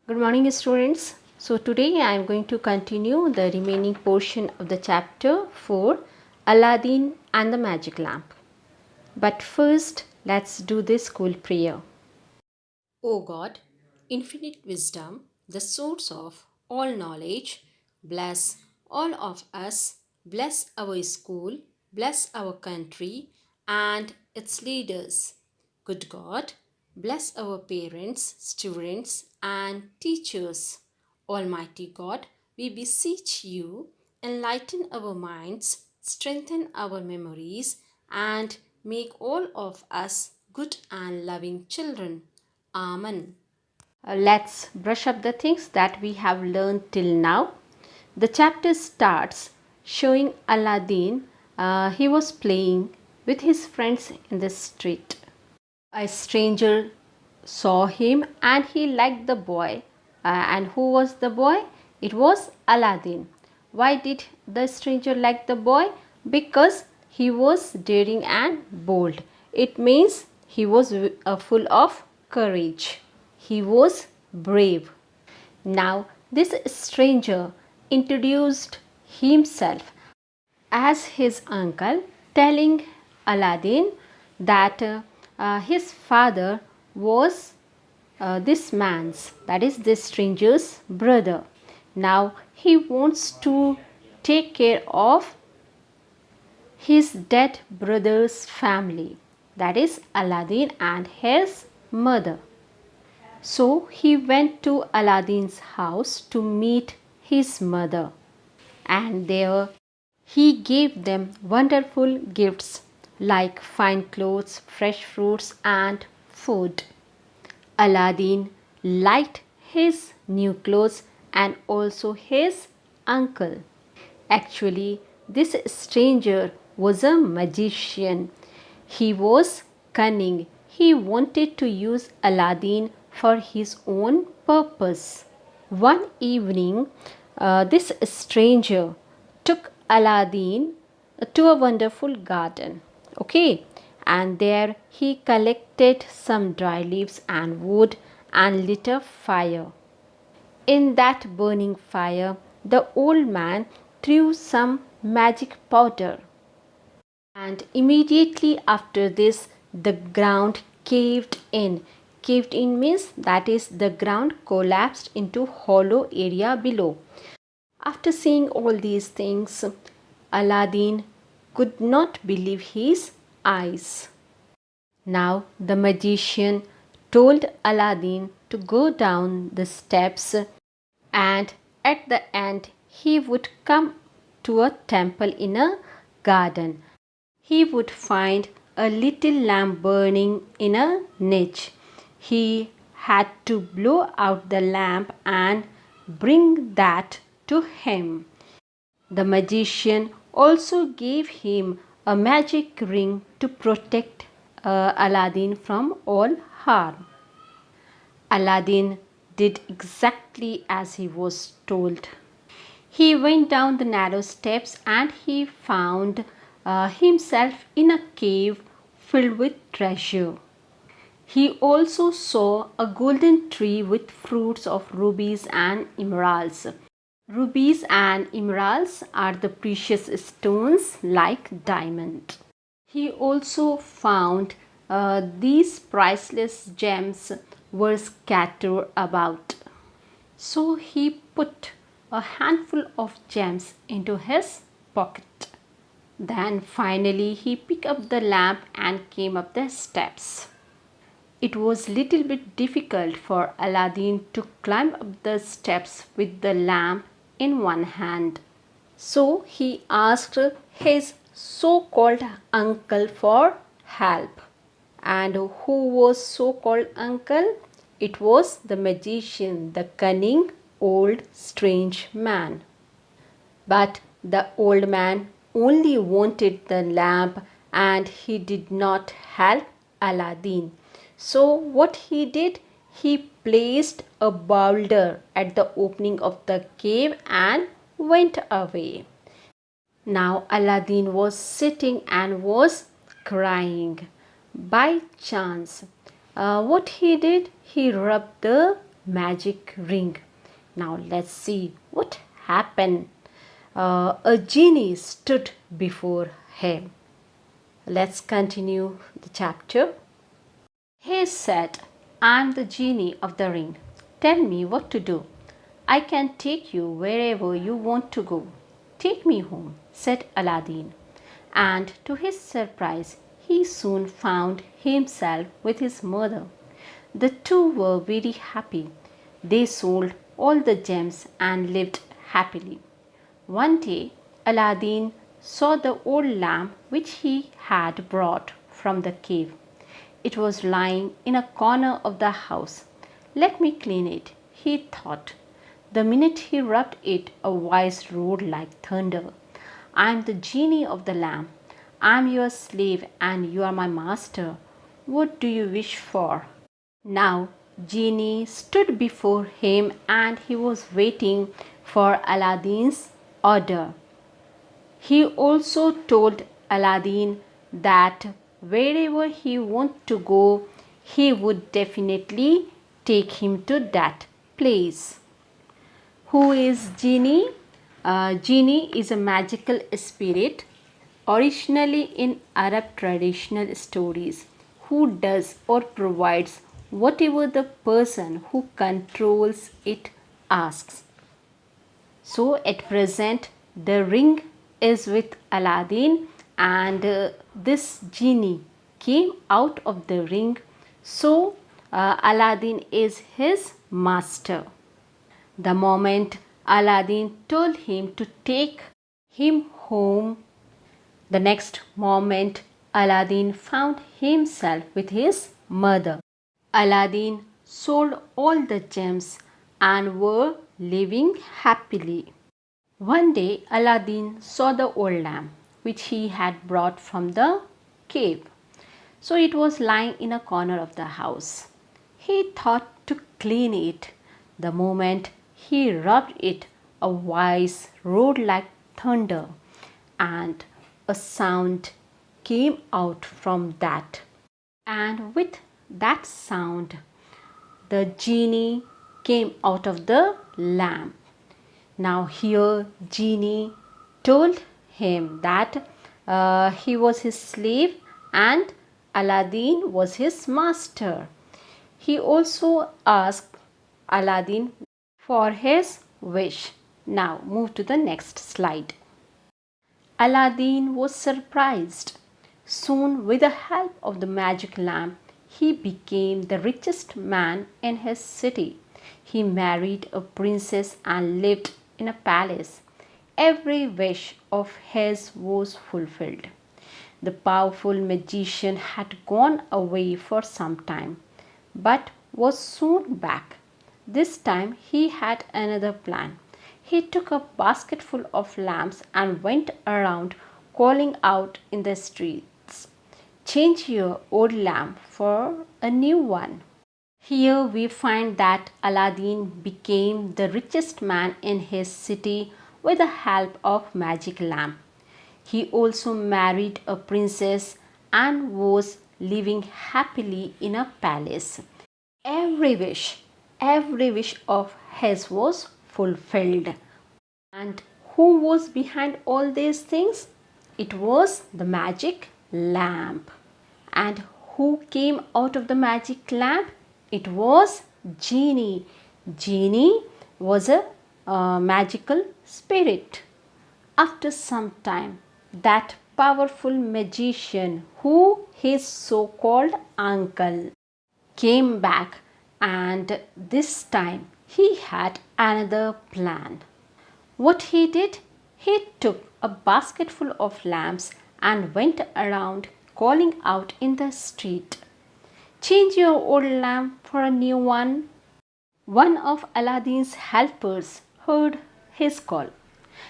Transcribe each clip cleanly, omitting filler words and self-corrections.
Good morning, students. So, today I am going to continue the remaining portion of the chapter 4 Aladdin and the Magic Lamp. But first, let's do the school prayer. O God, infinite wisdom, the source of all knowledge, bless all of us, bless our school, bless our country and its leaders. Good God, bless our parents, students, and teachers. Almighty God, we beseech you, enlighten our minds, strengthen our memories, and make all of us good and loving children. Amen. Let's brush up the things that we have learned till now. The chapter starts showing Aladdin. He was playing with his friends in the street. A stranger saw him and he liked the boy. And who was the boy? It was Aladdin. Why did the stranger like the boy? Because he was daring and bold. It means he was full of courage. He was brave. Now, this stranger introduced himself as his uncle, telling Aladdin that his father was this man's, that is, this stranger's brother. Now, he wants to take care of his dead brother's family, that is, Aladdin and his mother. So he went to Aladdin's house to meet his mother, and there he gave them wonderful gifts like fine clothes, fresh fruits, and food. Aladdin liked his new clothes and also his uncle. Actually, this stranger was a magician. He was cunning. He wanted to use Aladdin for his own purpose. One evening, this stranger took Aladdin to a wonderful garden. Okay, and there he collected some dry leaves and wood and lit a fire. In that burning fire, the old man threw some magic powder, and immediately after this, the ground caved in. Caved in means that is, the ground collapsed into hollow area below. After seeing all these things, Aladdin could not believe his eyes. Now the magician told Aladdin to go down the steps, and at the end he would come to a temple in a garden. He would find a little lamp burning in a niche. He had to blow out the lamp and bring that to him. The magician also gave him a magic ring to protect Aladdin from all harm. Aladdin did exactly as he was told. He went down the narrow steps and he found himself in a cave filled with treasure. He also saw a golden tree with fruits of rubies and emeralds. Rubies and emeralds are the precious stones like diamond. He also found these priceless gems were scattered about. So he put a handful of gems into his pocket. Then finally he picked up the lamp and came up the steps. It was little bit difficult for Aladdin to climb up the steps with the lamp in one hand. So he asked his so-called uncle for help. And who was so-called uncle? It was the magician, the cunning old strange man. But the old man only wanted the lamp and he did not help Aladdin. So what he did? He placed a boulder at the opening of the cave and went away. Now Aladdin was sitting and was crying. By chance, what he did? He rubbed the magic ring. Now let's see what happened. A genie stood before him. Let's continue the chapter. He said, I'm the genie of the ring. Tell me what to do. I can take you wherever you want to go. Take me home, said Aladdin. And to his surprise, he soon found himself with his mother. The two were very happy. They sold all the gems and lived happily. One day, Aladdin saw the old lamp which he had brought from the cave. It was lying in a corner of the house. Let me clean it, he thought. The minute he rubbed it, a voice roared like thunder. I am the genie of the lamp. I am your slave and you are my master. What do you wish for? Now, Genie stood before him and he was waiting for Aladdin's order. He also told Aladdin that wherever he wanted to go, he would definitely take him to that place. Who is Genie? Genie is a magical spirit originally in Arab traditional stories who does or provides whatever the person who controls it asks. So at present the ring is with Aladdin and this genie came out of the ring. So Aladdin is his master. The moment Aladdin told him to take him home, the next moment Aladdin found himself with his mother. Aladdin sold all the gems and were living happily. One day Aladdin saw the old lamp which he had brought from the cave. So it was lying in a corner of the house. He thought to clean it. The moment he rubbed it, a voice roared like thunder, and a sound came out from that. And with that sound, the genie came out of the lamp. Now, here, Genie told him that he was his slave and Aladdin was his master. He also asked Aladdin for his wish. Now, move to the next slide. Aladdin was surprised. Soon, with the help of the magic lamp, he became the richest man in his city. He married a princess and lived in a palace. Every wish of his was fulfilled. The powerful magician had gone away for some time, but was soon back. This time he had another plan. He took a basketful of lamps and went around calling out in the streets, change your old lamp for a new one. Here we find that Aladdin became the richest man in his city with the help of magic lamp. He also married a princess and was living happily in a palace. Every wish of his was fulfilled. And who was behind all these things? It was the magic lamp. And who came out of the magic lamp? It was Genie. Genie was a magical spirit. After some time, that powerful magician, who his so-called uncle, came back, and this time he had another plan. What he did? He took a basketful of lamps and went around calling out in the street, change your old lamp for a new one. One of Aladdin's helpers heard his call.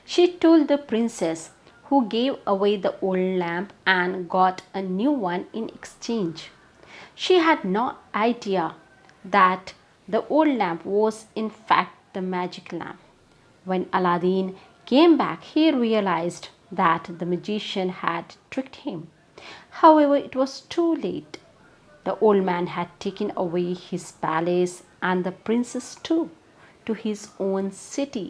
She told the princess, who gave away the old lamp and got a new one in exchange. She had no idea that the old lamp was in fact the magic lamp. When Aladdin came back, he realized that the magician had tricked him. However, it was too late. The old man had taken away his palace and the princess too to his own city.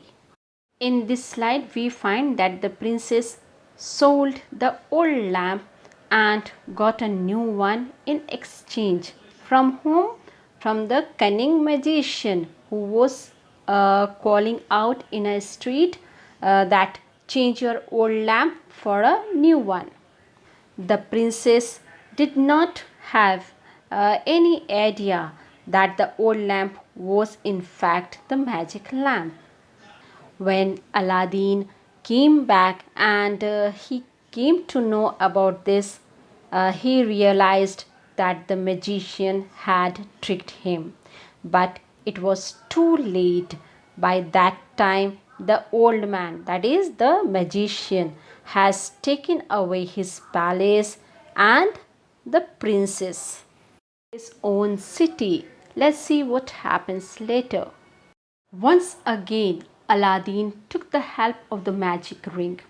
In this slide, we find that the princess sold the old lamp and got a new one in exchange. From whom? From the cunning magician who was calling out in a street that change your old lamp for a new one. The princess did not have any idea that the old lamp was in fact the magic lamp. When Aladdin came back and he came to know about this, he realized that the magician had tricked him. But it was too late. By that time, the old man, that is the magician, has taken away his palace and the princess, his own city. Let's see what happens later. Once again, Aladdin took the help of the magic ring.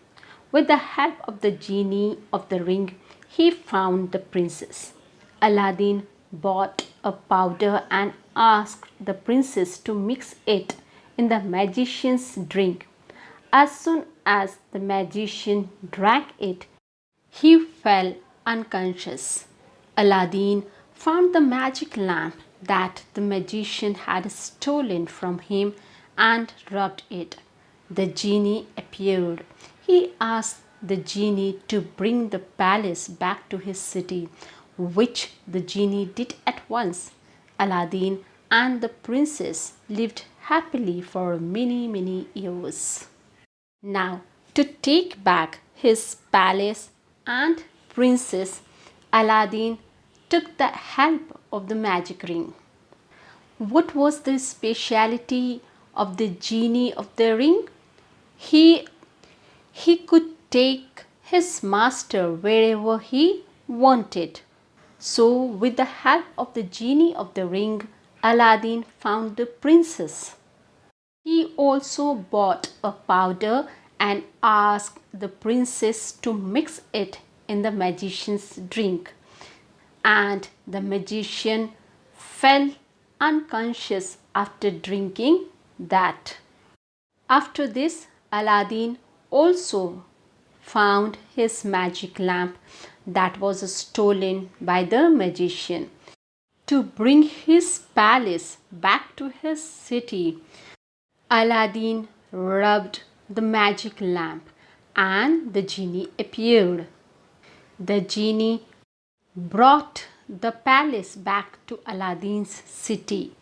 With the help of the genie of the ring, he found the princess. Aladdin bought a powder and asked the princess to mix it in the magician's drink. As soon as the magician drank it, he fell unconscious. Aladdin found the magic lamp that the magician had stolen from him and rubbed it. The genie appeared. He asked the genie to bring the palace back to his city, which the genie did at once. Aladdin and the princess lived happily for many years. Now, to take back his palace and princess, Aladdin took the help of the magic ring. What was the speciality of the genie of the ring? He could take his master wherever he wanted. So, with the help of the genie of the ring, Aladdin found the princess. He also bought a powder and asked the princess to mix it in the magician's drink. And the magician fell unconscious after drinking that. After this, Aladdin also found his magic lamp that was stolen by the magician. To bring his palace back to his city, Aladdin rubbed the magic lamp and the genie appeared. The genie brought the palace back to Aladdin's city.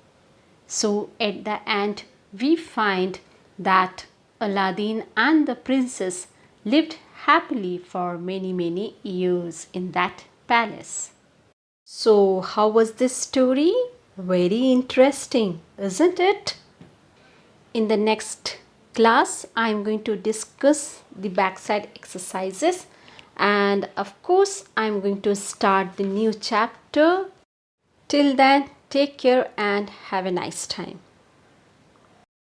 So at the end, we find that Aladdin and the princess lived happily for many years in that palace. So, how was this story? Very interesting, isn't it? In the next class, I am going to discuss the backside exercises, and of course, I am going to start the new chapter. Till then, take care and have a nice time.